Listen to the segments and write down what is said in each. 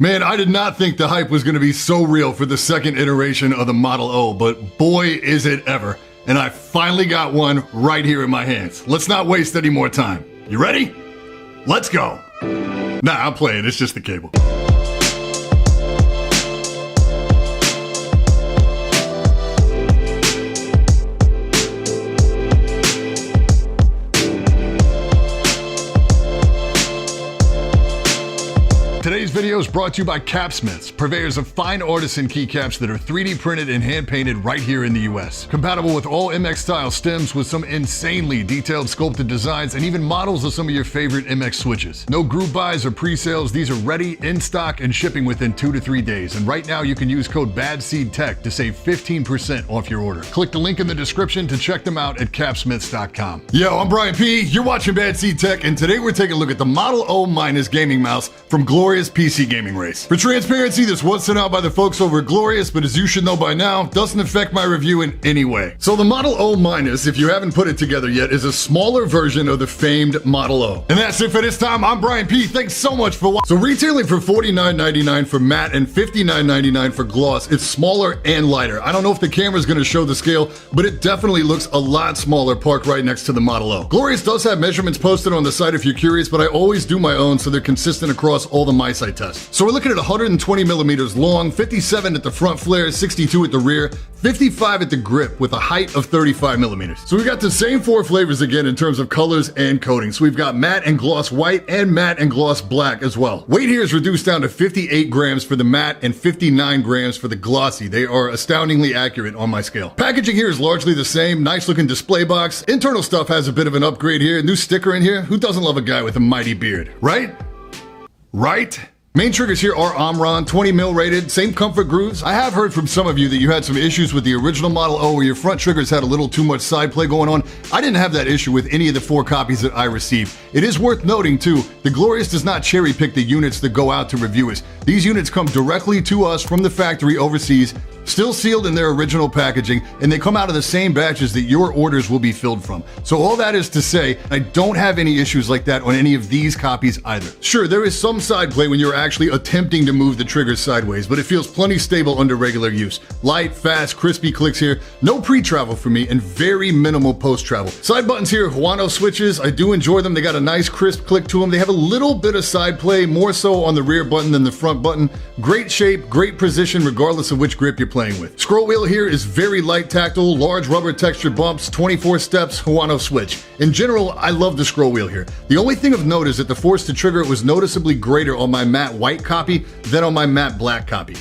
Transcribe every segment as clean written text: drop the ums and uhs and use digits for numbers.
Man, I did not think the hype was going to be so real for the second iteration of the Model O, but boy is it ever. And I finally got one right here in my hands. Let's not waste any more time. You ready? Let's go. Nah, I'm playing. It's just the cable. Today's video is brought to you by Capsmiths, purveyors of fine artisan keycaps that are 3D printed and hand painted right here in the US. Compatible with all MX style stems with some insanely detailed sculpted designs and even models of some of your favorite MX switches. No group buys or pre-sales, these are ready, in stock, and shipping within 2 to 3 days. And right now you can use code BADSEEDTECH to save 15% off your order. Click the link in the description to check them out at capsmiths.com. Yo, I'm Brian P. You're watching Bad Seed Tech, and today we're taking a look at the Model O- gaming mouse from Glorious PC gaming race. For transparency, this was sent out by the folks over at Glorious, but as you should know by now, doesn't affect my review in any way. So the Model O-, if you haven't put it together yet, is a smaller version of the famed Model O. And that's it for this time. I'm Brian P. Thanks so much for watching. So retailing for $49.99 for matte and $59.99 for gloss, it's smaller and lighter. I don't know if the camera's gonna show the scale, but it definitely looks a lot smaller parked right next to the Model O. Glorious does have measurements posted on the site if you're curious, but I always do my own so they're consistent across all the mice I test. So we're looking at 120 millimeters long, 57 at the front flare, 62 at the rear, 55 at the grip with a height of 35 millimeters. So we got the same 4 flavors again in terms of colors and coatings. So we've got matte and gloss white and matte and gloss black as well. Weight here is reduced down to 58 grams for the matte and 59 grams for the glossy. They are astoundingly accurate on my scale. Packaging here is largely the same. Nice looking display box. Internal stuff has a bit of an upgrade here. New sticker in here. Who doesn't love a guy with a mighty beard, right? Right? Main triggers here are Omron, 20 mil rated, same comfort grooves. I have heard from some of you that you had some issues with the original Model O where your front triggers had a little too much side play going on. I didn't have that issue with any of the 4 copies that I received. It is worth noting too, the Glorious does not cherry pick the units that go out to reviewers. These units come directly to us from the factory overseas, still sealed in their original packaging, and they come out of the same batches that your orders will be filled from. So all that is to say, I don't have any issues like that on any of these copies either. Sure, there is some side play when you're actually attempting to move the triggers sideways, but it feels plenty stable under regular use. Light, fast, crispy clicks here, no pre-travel for me, and very minimal post-travel. Side buttons here, Huano switches, I do enjoy them. They got a nice crisp click to them. They have a little bit of side play, more so on the rear button than the front button. Great shape, great precision, regardless of which grip you're playing with. Scroll wheel here is very light tactile, large rubber textured bumps, 24 steps, Huano switch. In general, I love the scroll wheel here. The only thing of note is that the force to trigger was noticeably greater on my matte white copy than on my matte black copy.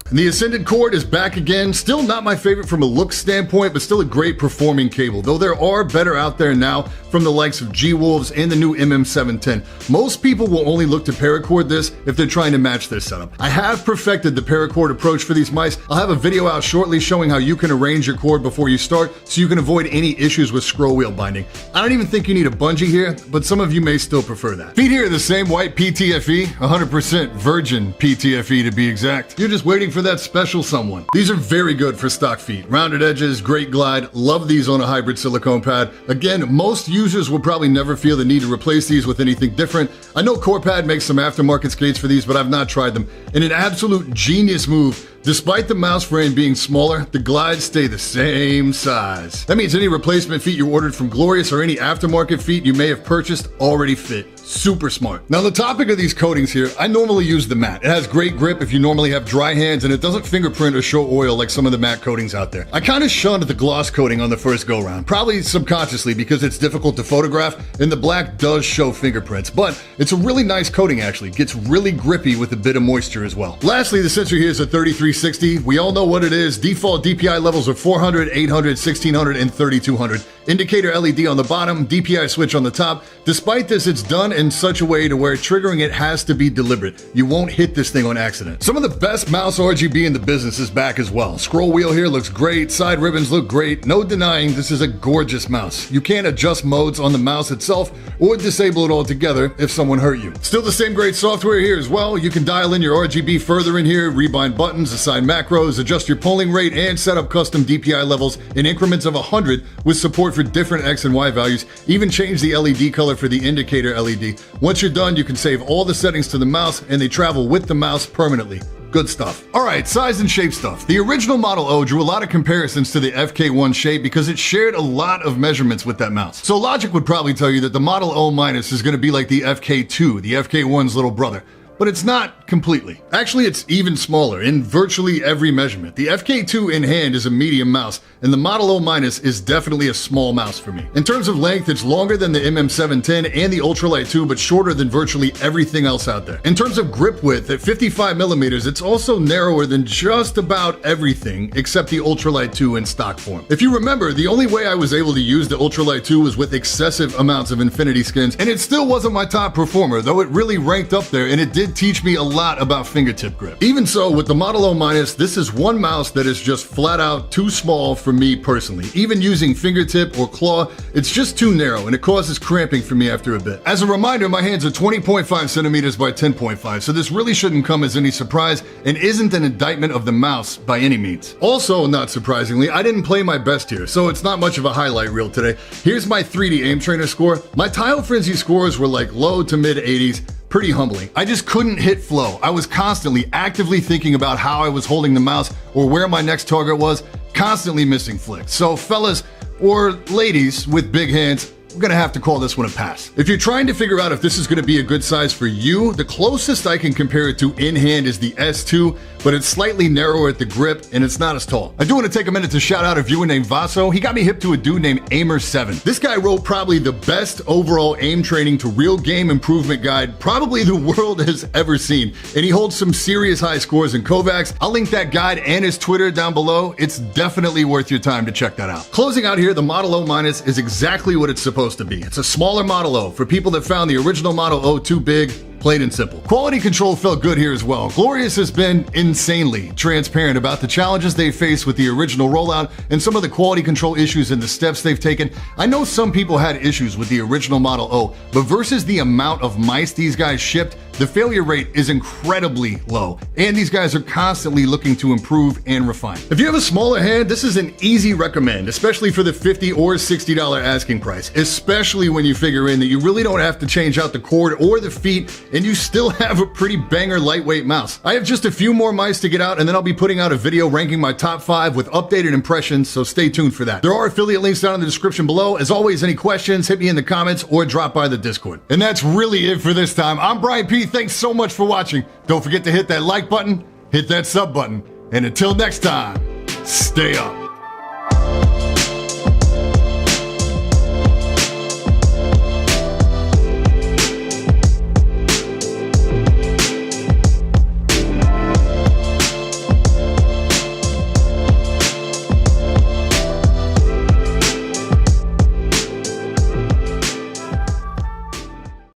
And the Ascended cord is back again. Still not my favorite from a look standpoint, but still a great performing cable. Though there are better out there now from the likes of G-Wolves and the new MM710. Most people will only look to paracord this if they're trying to match their setup. I have perfected the paracord approach for these mice. I'll have a video out shortly showing how you can arrange your cord before you start so you can avoid any issues with scroll wheel binding. I don't even think you need a bungee here, but some of you may still prefer that. Feet here are the same white PTFE, 100% virgin PTFE to be exact. You're just waiting for that special someone. These are very good for stock feet. Rounded edges, great glide. Love these on a hybrid silicone pad. Again, most users will probably never feel the need to replace these with anything different. I know Corepad makes some aftermarket skates for these, but I've not tried them. And an absolute genius move. Despite the mouse frame being smaller, the glides stay the same size. That means any replacement feet you ordered from Glorious or any aftermarket feet you may have purchased already fit. Super smart. Now the topic of these coatings here, I normally use the matte. It has great grip if you normally have dry hands, and it doesn't fingerprint or show oil like some of the matte coatings out there. I kind of shunned the gloss coating on the first go round, probably subconsciously because it's difficult to photograph and the black does show fingerprints, but it's a really nice coating actually. Gets really grippy with a bit of moisture as well. Lastly, the sensor here is a 33 360. We all know what it is. Default DPI levels are 400, 800, 1600, and 3200. Indicator LED on the bottom, DPI switch on the top. Despite this, it's done in such a way to where triggering it has to be deliberate. You won't hit this thing on accident. Some of the best mouse RGB in the business is back as well. Scroll wheel here looks great. Side ribbons look great. No denying this is a gorgeous mouse. You can't adjust modes on the mouse itself or disable it altogether if someone hurt you. Still the same great software here as well. You can dial in your RGB further in here, rebind buttons, assign macros, adjust your polling rate, and set up custom DPI levels in increments of 100 with support for different X and Y values. Even change the LED color for the indicator LED. Once you're done, you can save all the settings to the mouse and they travel with the mouse permanently. Good stuff. All right, size and shape stuff. The original Model O drew a lot of comparisons to the FK1 shape because it shared a lot of measurements with that mouse. So logic would probably tell you that the Model O- is going to be like the FK2, the FK1's little brother. But it's not completely. Actually, it's even smaller in virtually every measurement. The FK2 in hand is a medium mouse, and the Model O- is definitely a small mouse for me. In terms of length, it's longer than the MM710 and the Ultralight 2, but shorter than virtually everything else out there. In terms of grip width, at 55 millimeters, it's also narrower than just about everything except the Ultralight 2 in stock form. If you remember, the only way I was able to use the Ultralight 2 was with excessive amounts of infinity skins, and it still wasn't my top performer, though it really ranked up there, and it did teach me a lot about fingertip grip. Even so, with the Model O-, this is one mouse that is just flat out too small for me personally. Even using fingertip or claw, it's just too narrow and it causes cramping for me after a bit. As a reminder, my hands are 20.5 centimeters by 10.5, so this really shouldn't come as any surprise and isn't an indictment of the mouse by any means. Also, not surprisingly, I didn't play my best here, so it's not much of a highlight reel today. Here's my 3D aim trainer score. My Tile Frenzy scores were like low to mid 80s. Pretty humbling. I just couldn't hit flow. I was constantly actively thinking about how I was holding the mouse or where my next target was, constantly missing flicks. So fellas or ladies with big hands, we're gonna have to call this one a pass. If you're trying to figure out if this is gonna be a good size for you, the closest I can compare it to in hand is the S2, but it's slightly narrower at the grip and it's not as tall. I do want to take a minute to shout out a viewer named Vaso. He got me hip to a dude named Aimer7. This guy wrote probably the best overall aim training to real game improvement guide probably the world has ever seen. And he holds some serious high scores in Kovacs. I'll link that guide and his Twitter down below. It's definitely worth your time to check that out. Closing out here, the Model O- is exactly what it's supposed to be. It's a smaller Model O for people that found the original Model O too big. Plain and simple. Quality control felt good here as well. Glorious has been insanely transparent about the challenges they faced with the original rollout and some of the quality control issues and the steps they've taken. I know some people had issues with the original Model O, but versus the amount of mice these guys shipped, the failure rate is incredibly low, and these guys are constantly looking to improve and refine. If you have a smaller hand, this is an easy recommend, especially for the $50 or $60 asking price, especially when you figure in that you really don't have to change out the cord or the feet, and you still have a pretty banger lightweight mouse. I have just a few more mice to get out, and then I'll be putting out a video ranking my top 5 with updated impressions, so stay tuned for that. There are affiliate links down in the description below. As always, any questions, hit me in the comments or drop by the Discord. And that's really it for this time. I'm Brian P. Thanks so much for watching. Don't forget to hit that like button, hit that sub button, and until next time, stay up.